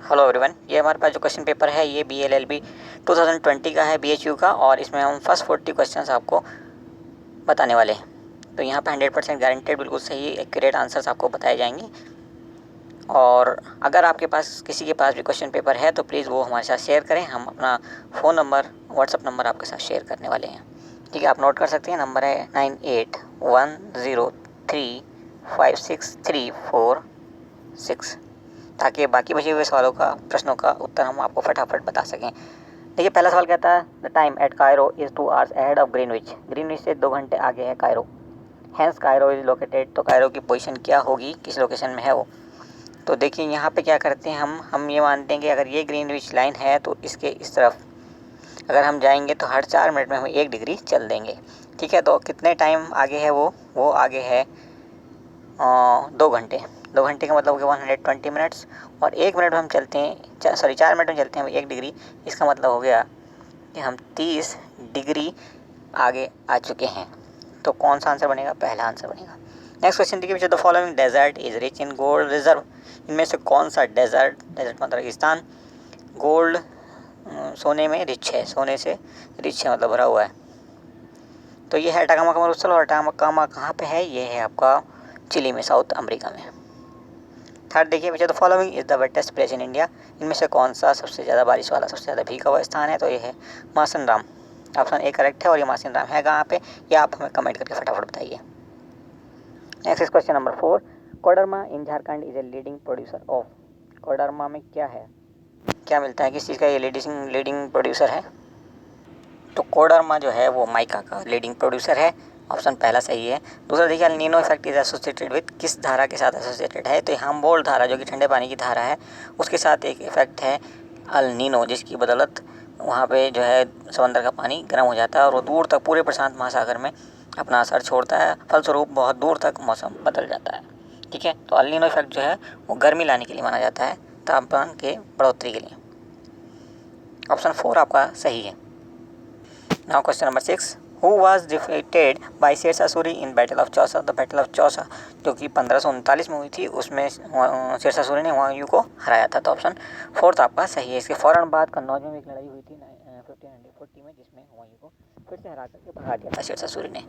Hello everyone, ये हमारे पास जो क्वेश्चन पेपर है ये BLLB 2020 का है BHU का, और इसमें हम फर्स्ट 40 क्वेश्चंस आपको बताने वाले हैं। तो यहाँ पे 100% गारंटेड बिल्कुल सही एक्यूरेट आंसर्स आपको बताए जाएंगे। और अगर आपके पास किसी के पास भी क्वेश्चन पेपर है तो प्लीज़ वो हमारे साथ शेयर करें। हम अपना फ़ोन नंबर, व्हाट्सअप नंबर आपके साथ शेयर करने वाले हैं। ठीक है, आप नोट कर सकते हैं। नंबर है 9810356346, ताकि बाकी बचे हुए सवालों का, प्रश्नों का उत्तर हम आपको फटाफट बता सकें। देखिए, पहला सवाल कहता है the time at Cairo is 2 hours ahead of Greenwich. Greenwich से 2 घंटे आगे है Cairo. Hence Cairo is located, तो कायरो की पोजीशन क्या होगी, किस लोकेशन में है वो। तो देखिए यहाँ पे क्या करते हैं, हम ये मानते हैं कि अगर ये ग्रीनविच लाइन है तो इसके इस तरफ अगर हम जाएंगे तो हर 4 मिनट में हम 1 डिग्री चल देंगे। ठीक है, तो कितने टाइम आगे है वो आगे है 2 घंटे। 2 घंटे का मतलब हो गया 120 मिनट्स, और 1 मिनट में हम चलते हैं, 4 मिनट में चलते हैं 1 डिग्री। इसका मतलब हो गया कि हम 30 डिग्री आगे आ चुके हैं। तो कौन सा आंसर बनेगा? पहला आंसर बनेगा। नेक्स्ट क्वेश्चन देखिए, the following desert is rich in gold reserve. इनमें से कौन सा डेजर्ट मतलब रेगिस्तान गोल्ड सोने में रिच है, सोने से रिच है मतलब भरा हुआ है। तो ये है अटाकामा का मरुस्थल, और अटाकामा कहाँ पे है? ये है आपका चिली में, साउथ अमेरिका में। थर्ड देखिए, विच of the following is the wettest place in India. इनमें से कौन सा सबसे ज़्यादा बारिश वाला, सबसे ज़्यादा भीगा हुआ स्थान है? तो ये है मासन राम। ऑप्शन ए करेक्ट है, और ये मासन राम है कहाँ पे, ये आप हमें कमेंट करके फटाफट बताइए। Next is question number 4। Koderma in Jharkhand is a leading producer of. Koderma में क्या है, क्या मिलता है, किस चीज़ का ये लीडिंग प्रोड्यूसर है? तो कोडरमा जो है वो माइका का लीडिंग प्रोड्यूसर है। ऑप्शन पहला सही है। दूसरा देखिए, El Nino effect is associated with, किस धारा के साथ एसोसिएटेड है? तो हाम्बोल्ट धारा जो कि ठंडे पानी की धारा है, उसके साथ एक इफेक्ट है अल नीनो, जिसकी बदौलत वहाँ पे जो है समंदर का पानी गर्म हो जाता है और वो दूर तक पूरे प्रशांत महासागर में अपना असर छोड़ता है। फलस्वरूप बहुत दूर तक मौसम बदल जाता है। ठीक है, तो अल नीनो इफेक्ट जो है वो गर्मी लाने के लिए माना जाता है, तापमान के बढ़ोतरी के लिए। ऑप्शन 4 आपका सही है। Now question number 6। Who was defeated by Sher Shah Suri in battle of Chausa. The battle of Chausa जो कि 1539 में हुई थी, उसमें शेरशाह सूरी ने हुमायूं को हराया था। तो ऑप्शन 4 आपका सही है। इसके फ़ौरन बाद कन्नौज में एक लड़ाई हुई थी 1540 में, जिसमें हुमायूं को फिर से हरा करके भगा दिया था शेरशाह सूरी ने।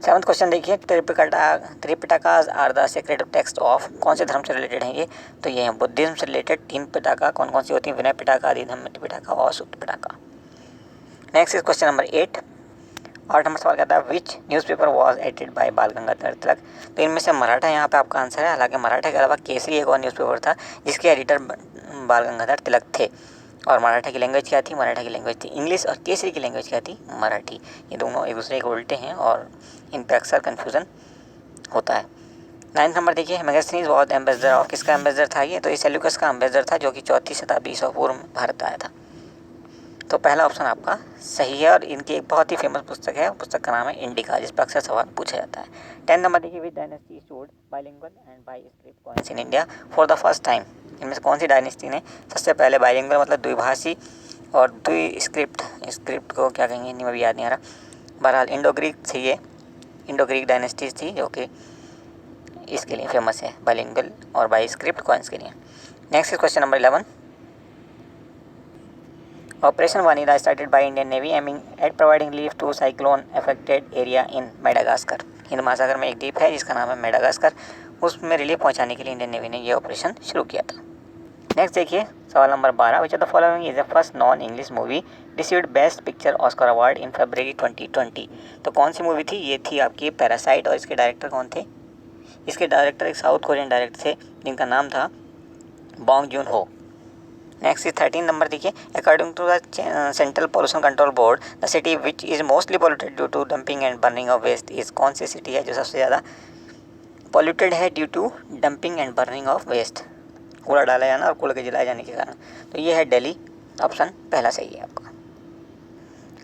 7वां क्वेश्चन देखिए, Tripitakas are the sacred text of. कौन से धर्म से रिलेटेड हैं ये? तो ये हैं बुद्धिज्म से रिलेटेड 3 पिटका। कौन कौन सी होती हैं? विनय पिटका, आदि धम्म पिटका और Sutta Pitaka. Next is question number 8। 8 number सवाल कहता है which newspaper was edited by Bal Gangadhar तिलक। तो इनमें से मराठा यहाँ पे आपका आंसर है। हालांकि मराठा के अलावा केसरी एक और न्यूज़पेपर था जिसके एडिटर बाल गंगाधर तिलक थे। और मराठा की लैंग्वेज क्या थी? मराठा की लैंग्वेज थी इंग्लिश, और केसरी की लैंग्वेज क्या थी? मराठी। ये दोनों एक दूसरे के उल्टे हैं और इन पर अक्सर कन्फ्यूज़न होता है। 9th नंबर देखिए, मेगास्थनीज वॉज एम्बेसडर ऑफ। किसका एम्बेसडर था ये? तो ये सेल्यूकस का एम्बेसडर था, जो कि 4वीं शताब्दी ईसा पूर्व में भारत आया था। तो पहला ऑप्शन आपका सही है। और इनकी एक बहुत ही फेमस पुस्तक है, पुस्तक का नाम है इंडिका, जिस पर अक्सर सवाल पूछा जाता है। 10 नंबर देखिए, विच dynasty issued bilingual and by script coins in India for the first time. इनमें से कौन सी डायनेस्टी ने सबसे पहले बाइलिंगुअल मतलब द्विभाषी और स्क्रिप्ट को क्या कहेंगे, हिंदी में भी याद नहीं आ रहा। बहरहाल इंडो ग्रीक थी ये, इंडो ग्रीक डायनेस्टीज थी जो कि इसके लिए फेमस है, बाइलिंगुअल और बाई स्क्रिप्ट कॉइन्स के लिए। Next question number 11। Operation vanilla started by Indian navy aiming at providing relief to cyclone affected area in Madagascar. Hind महासागर में एक द्वीप है जिसका नाम है मेडागास्कर, उसमें रिलीफ पहुंचाने के लिए इंडियन नेवी ने यह ऑपरेशन शुरू किया था। नेक्स्ट देखिए, सवाल number 12। Which of the following is the first non English movie received best picture Oscar award in February 2020। तो कौन सी मूवी थी? ये थी आपकी पैरासाइट, और इसके डायरेक्टर कौन थे? इसके डायरेक्टर एक साउथ कोरियन डायरेक्टर थे जिनका नाम था बॉन्ग जून हो। नेक्स्ट इज 13 नंबर देखिए, according to the central pollution control board the city which is mostly polluted due to dumping and burning of waste is. कौन सी सिटी है जो सबसे ज़्यादा पोल्यूटेड है due to dumping and burning of waste? कूड़ा डाला जाना और कूड़ा के जलाए जाने के कारण। तो ये है दिल्ली। ऑप्शन पहला सही है आपका।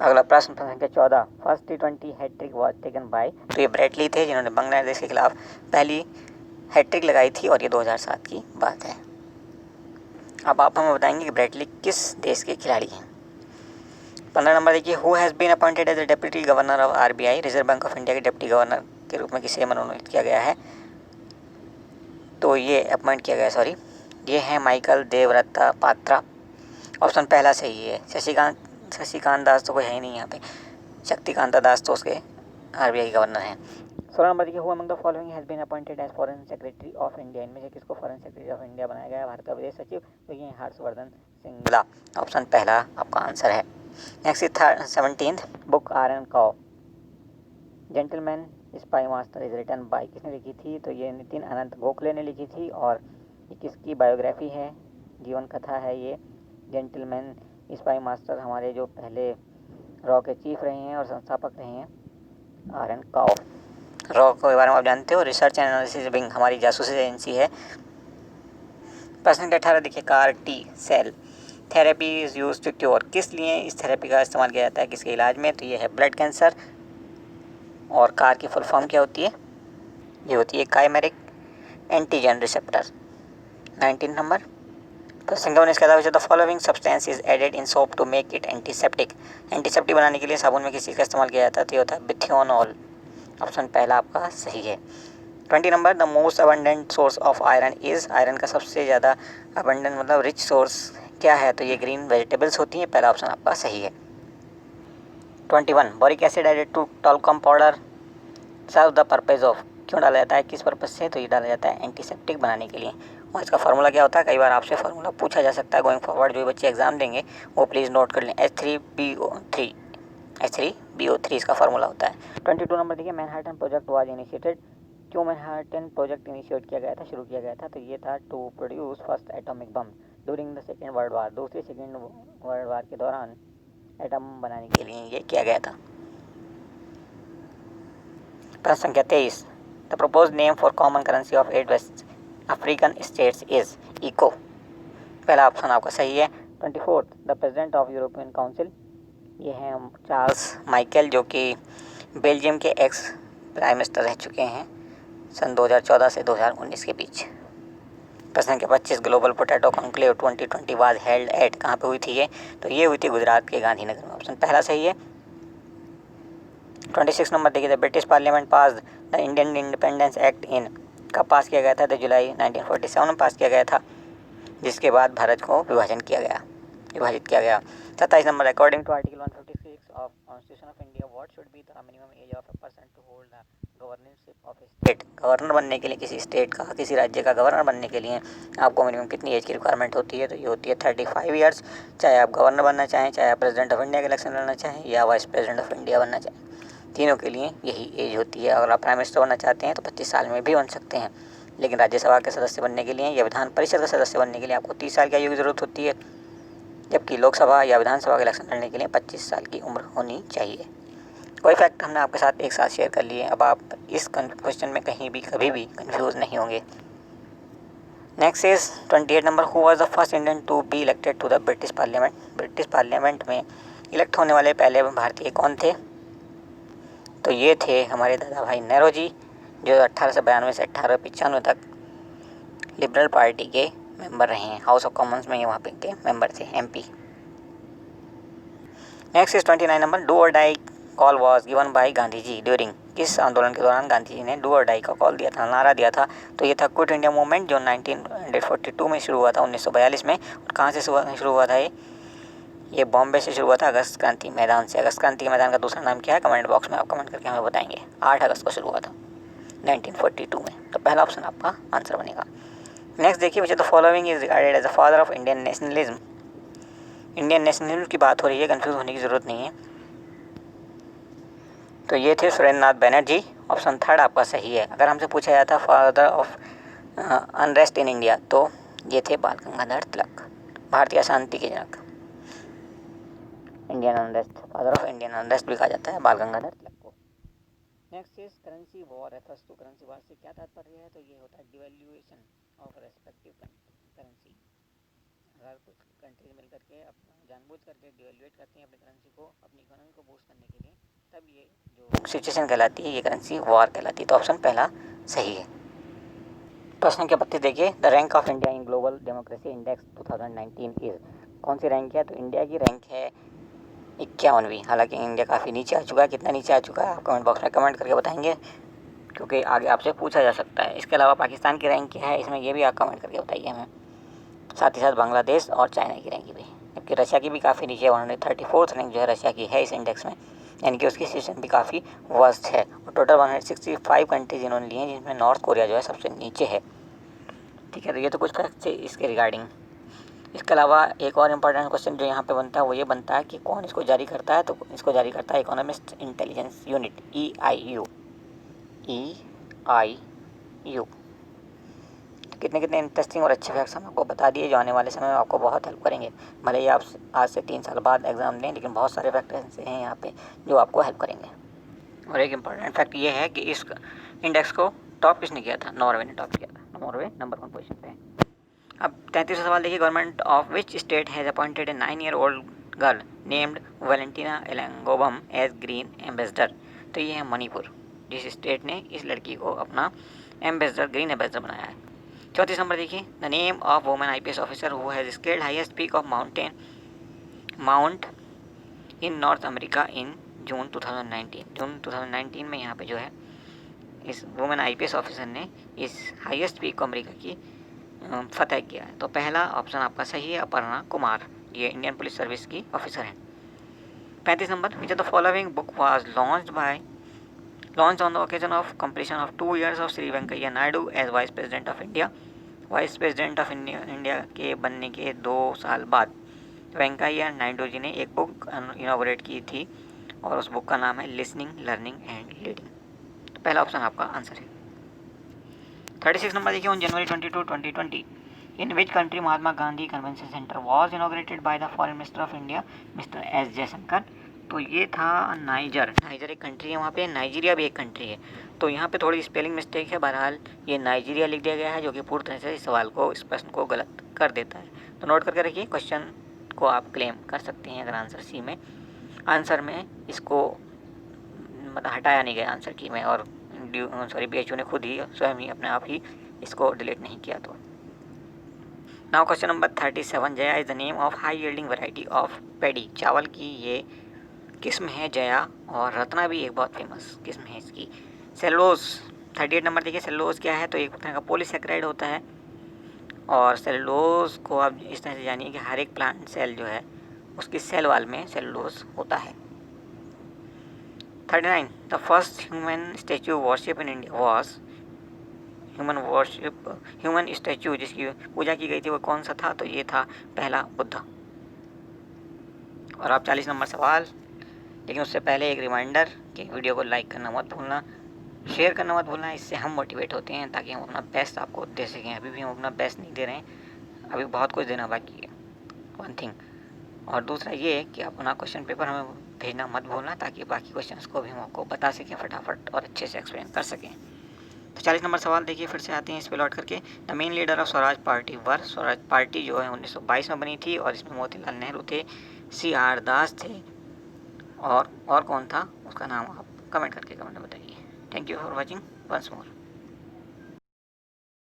अगला प्रश्न संख्या 14। First T20 hattrick was taken by. तो ये ब्रेटली थे जिन्होंने बांग्लादेश के खिलाफ पहली हैट्रिक लगाई थी, और ये 2007 की बात है। अब आप हमें बताएंगे कि ब्रेटली किस देश के खिलाड़ी हैं। 15 नंबर देखिए, who has been appointed as the deputy governor of RBI। Reserve Bank of India के डिप्टी गवर्नर के रूप में किसे मनोनीत किया गया है? तो ये अपॉइंट किया गया, ये हैं माइकल देवव्रता पात्रा। ऑप्शन पहला सही है। शशिकांत दास तो कोई है ही नहीं यहाँ पे। शक्तिकांता दास तो उसके आरबीआई गवर्नर हैं। 16 नंबर देखिए, who among the following has been appointed as foreign secretary of India. इनमें से किसको फॉरेन सेक्रेटरी ऑफ इंडिया बनाया गया है, भारत का विदेश सचिव? तो ये हर्षवर्धन श्रृंगला। ऑप्शन पहला आपका आंसर है। Next is 17th book R N Kao gentleman spymaster is written by. किसने लिखी थी? तो ये नितिन अनंत गोखले ने लिखी थी और ये किसकी बायोग्राफी है, जीवन कथा है ये। जेंटलमैन स्पाई मास्टर हमारे जो पहले रॉ के चीफ रहे हैं और संस्थापक रहे हैं, आर एन काओ। रॉ के बारे में आप जानते हो, रिसर्च एंड एनालिसिस विंग हमारी जासूसी एजेंसी है। प्रश्न 18 देखिए, CAR T cell therapy is use to cure. किस लिए इस थेरेपी का इस्तेमाल किया जाता है, किसके इलाज में? तो ये है ब्लड कैंसर। और कार की फुल फॉर्म क्या होती है? ये होती है काइमेरिक एंटीजन रिसेप्टर। 19 नंबर प्रश्न का इसके अलावा the following substance is added in soap to make it antiseptic. Antiseptic बनाने के लिए साबुन में किस चीज़ का इस्तेमाल किया जाता है? तो ये होता है बिथियोनॉल। ऑप्शन पहला आपका सही है। 20 number the most abundant source of iron is. Iron का सबसे ज़्यादा अबंडेंट मतलब रिच सोर्स क्या है? तो ये ग्रीन वेजिटेबल्स होती हैं। पहला ऑप्शन आपका सही है। 21 boric acid added to talcum powder serve the purpose of. क्यों डाला जाता है, किस पर्पज से? तो ये डाला जाता है एंटीसेप्टिक बनाने के लिए। और इसका फार्मूला क्या होता है? कई बार आपसे फार्मूला पूछा जा सकता है गोइंग फॉरवर्ड। जो बच्चे एग्जाम देंगे वो प्लीज़ नोट कर लें। H3BO3 इसका फार्मूला होता है। 22 नंबर देखिए, मैनहट्टन प्रोजेक्ट वाज इनिशिएटेड। क्यों मैनहट्टन प्रोजेक्ट इनिशिएट किया गया था, शुरू किया गया था? तो ये था to produce first atomic bomb during the second world war. दूसरे सेकेंड वर्ल्ड वार के दौरान एटम बनाने के लिए ये किया गया था। प्रश्न संख्या 23 the propose name for common currency of 8 west African states is Eco. पहला ऑप्शन आपका सही है। 24 the president of European council. ये हैं चार्ल्स माइकल, जो कि बेल्जियम के एक्स प्राइम मिनिस्टर रह चुके हैं सन 2014 से 2019 के बीच। प्रश्न संख्या 25 global potato conclave 2020 was held at. कहाँ पे हुई थी ये? तो ये हुई थी गुजरात के गांधीनगर में। ऑप्शन पहला सही है। 26 नंबर देखिए, the British parliament pass the Indian independence act in. कब पास किया गया था? तो जुलाई 1947 में पास किया गया था, जिसके बाद भारत को विभाजित किया गया। 27 number according to article 156 of constitution of India what should be the minimum age of a person to hold the governorship of a state. Governor बनने के लिए किसी स्टेट का, किसी राज्य का गवर्नर बनने के लिए आपको मिनिमम कितनी एज की रिक्वायरमेंट होती है? तो ये होती है 35 ईयर्स। चाहे आप गवर्नर बनना चाहें, चाहे आप प्रेसिडेंट ऑफ इंडिया का इलेक्शन लड़ना चाहें, या वाइस प्रेसिडेंट ऑफ इंडिया बनना चाहें, तीनों के लिए यही एज होती है। अगर आप प्राइम मिनिस्टर बनना चाहते हैं तो 25 साल में भी बन सकते हैं, लेकिन राज्यसभा के सदस्य बनने के लिए या विधान परिषद का सदस्य बनने के लिए आपको 30 साल की आयु की ज़रूरत होती है, जबकि लोकसभा या विधानसभा के इलेक्शन लड़ने के लिए 25 साल की उम्र होनी चाहिए। कोई फैक्ट हमने आपके साथ एक साथ शेयर कर लिए। अब आप इस क्वेश्चन में कहीं भी कभी भी कंफ्यूज नहीं होंगे। Next is 28 number who was the first Indian to be elected to the British parliament. British parliament में इलेक्ट होने वाले पहले भारतीय कौन थे? तो ये थे हमारे दादा भाई नेहरू जी, जो 1892 से 1895 तक लिबरल पार्टी के मेंबर रहे हैं। हाउस ऑफ कॉमन्स में ये वहाँ पे के मेंबर थे, MP। Next is 29 number do or die call was given by Gandhi ji during. किस आंदोलन के दौरान गांधी जी ने डू और डाई का कॉल दिया था, नारा दिया था? तो ये था क्विट इंडिया मूवमेंट, जो 1942 में शुरू हुआ था, 1942 में। और कहाँ से शुरू हुआ था ये बॉम्बे से शुरू हुआ था, अगस्त क्रांति मैदान से। अगस्त क्रांति मैदान का दूसरा नाम क्या है? कमेंट बॉक्स में आप कमेंट करके हमें बताएंगे। 8 अगस्त को शुरू हुआ था 1942 में। तो पहला ऑप्शन आपका आंसर बनेगा। नेक्स्ट देखिए बच्चे, the following is regarded as the father of Indian nationalism. Indian nationalism की बात हो रही है, कंफ्यूज होने की ज़रूरत नहीं है। तो ये थे सुरेंद्र नाथ बनर्जी। ऑप्शन थर्ड आपका सही है। अगर हमसे पूछा जाता father of unrest in India, तो ये थे बाल गंगाधर तिलक, भारतीय शांति के जनक। Indian unrest, father of Indian unrest भी कहा जाता है बाल गंगाधर तिलक को। Next is currency war refers to. Currency war से क्या तात्पर्य है? तो ये होता है डिवैल्यूएशन ऑफ रेस्पेक्टिव करेंसी। अगर कुछ कंट्रीज मिल करके जानबूझ करके डिवैल्यूएट करती हैं अपनी करेंसी को, अपनी इकोनॉमी को बूस्ट करने के लिए, तब ये जो सिचुएशन कहलाती है, ये करेंसी वॉर कहलाती है। तो ऑप्शन पहला सही है। प्रश्न के 32 देखिए, the rank of India in global democracy index 2019 is. कौन सी रैंक है? तो इंडिया की रैंक है 51वीं। हालांकि इंडिया काफ़ी नीचे आ चुका है। कितना नीचे आ चुका है आप कमेंट बॉक्स में कमेंट करके बताएंगे, क्योंकि आगे आपसे पूछा जा सकता है। इसके अलावा पाकिस्तान की रैंक क्या है, इसमें ये भी आप कमेंट करके बताइए हमें। साथ ही साथ बांग्लादेश और चाइना की रैंकिंग भी, जबकि रशिया की भी काफ़ी नीचे है। 134th रैंक जो है रशिया की है इस इंडेक्स में, यानी कि उसकी सिचुएशन भी काफ़ी वर्स्ट है। और टोटल 165 कंट्रीज इन्होंने लिए हैं, जिसमें नॉर्थ कोरिया जो है सबसे नीचे है। ठीक है, तो ये तो कुछ फैक्ट्स है इसके रिगार्डिंग। इसके अलावा एक और इम्पॉर्टेंट क्वेश्चन जो यहाँ पे बनता है वो ये बनता है कि कौन इसको जारी करता है, तो इसको जारी करता है इकोनॉमिस्ट इंटेलिजेंस यूनिट, EIU। कितने कितने इंटरेस्टिंग और अच्छे फैक्ट्स हम आपको बता दिए जो आने वाले समय में आपको बहुत हेल्प करेंगे। भले ही आप आज से 3 साल बाद एग्ज़ाम दें, लेकिन बहुत सारे फैक्टर ऐसे हैं यहाँ पे जो आपको हेल्प करेंगे। और एक इम्पॉर्टेंट फैक्ट ये है कि इस इंडेक्स को टॉप किसने किया था? नॉर्वे ने टॉप किया था। नॉर्वे नंबर 1 पोजीशन पे है। अब 33वां सवाल देखिए, government of which state has appointed a 9-year-old girl named Valentina Elangbam as green ambassador. तो ये है मणिपुर, जिस स्टेट ने इस लड़की को अपना एम्बेसडर, ग्रीन एम्बेसडर बनाया है। 34 नंबर देखिए, the name of women IPS officer who has scaled highest peak of mount in North America in June 2019 में यहाँ पे जो है इस वुमेन IPS ऑफिसर ने इस हाईएस्ट पीक को अमेरिका की फतह किया है। तो पहला ऑप्शन आपका सही है, अपर्णा कुमार, ये इंडियन पुलिस सर्विस की ऑफिसर हैं। 35 number, which of the following book was launch on the occasion of completion of 2 years of Shri Venkaiah Naidu as vice president of India. Vice president of India के बनने के 2 साल बाद वेंकैया नायडू जी ने एक बुक इनॉग्रेट की थी और उस बुक का नाम है लिसनिंग, लर्निंग एंड लीडिंग। तो पहला ऑप्शन आपका आंसर है। 36 नंबर देखिए, on January 22, 2020 in which country Mahatma Gandhi convention centre was inaugurated by the foreign minister of India mister S Jaishankar. तो ये था नाइजर एक कंट्री है, वहाँ पे नाइजीरिया भी एक कंट्री है। तो यहाँ पे थोड़ी स्पेलिंग मिस्टेक है, बहरहाल ये नाइजीरिया लिख दिया गया है, जो कि पूरी तरह से इस सवाल को, इस प्रश्न को गलत कर देता है। तो नोट करके रखिए, क्वेश्चन को आप क्लेम कर सकते हैं अगर आंसर सी में, आंसर में इसको मतलब हटाया नहीं गया आंसर की में, और BHU ने खुद ही स्वयं ही अपने आप ही इसको डिलीट नहीं किया। तो now question number 37, Jaya is the name of high yielding variety of paddy. चावल की ये किस्म है जया, और रत्ना भी एक बहुत फेमस किस्म है इसकी। सेलुलोज 38 नंबर देखिए, सेलुलोज क्या है? तो एक तरह का पॉलीसेकेराइड होता है, और सेलुलोज को आप इस तरह से जानिए कि हर एक प्लांट सेल जो है उसकी सेल वॉल में सेलुलोज होता है। 39, the first human statue worship in India was, human statue जिसकी पूजा की गई थी वो कौन सा था? तो ये था पहला बुद्धा। और आप 40 नंबर सवाल, लेकिन उससे पहले एक रिमाइंडर कि वीडियो को लाइक करना मत भूलना, शेयर करना मत भूलना, इससे हम मोटिवेट होते हैं ताकि हम अपना बेस्ट आपको दे सकें। अभी भी हम अपना बेस्ट नहीं दे रहे हैं, अभी बहुत कुछ देना बाकी है, 1 थिंग। और दूसरा ये कि अपना क्वेश्चन पेपर हमें भेजना मत भूलना, ताकि बाकी क्वेश्चंस को भी हम आपको बता सकें फटाफट और अच्छे से एक्सप्लेन कर सकें। तो 40 नंबर सवाल देखिए, फिर से आते हैं इस पर लौट करके। The main leader of Swaraj party were, Swaraj party जो है 1922 में बनी थी, और इसमें मोतीलाल नेहरू थे, CR दास थे, और कौन था उसका नाम आप कमेंट में बताइए। Thank you for watching once more.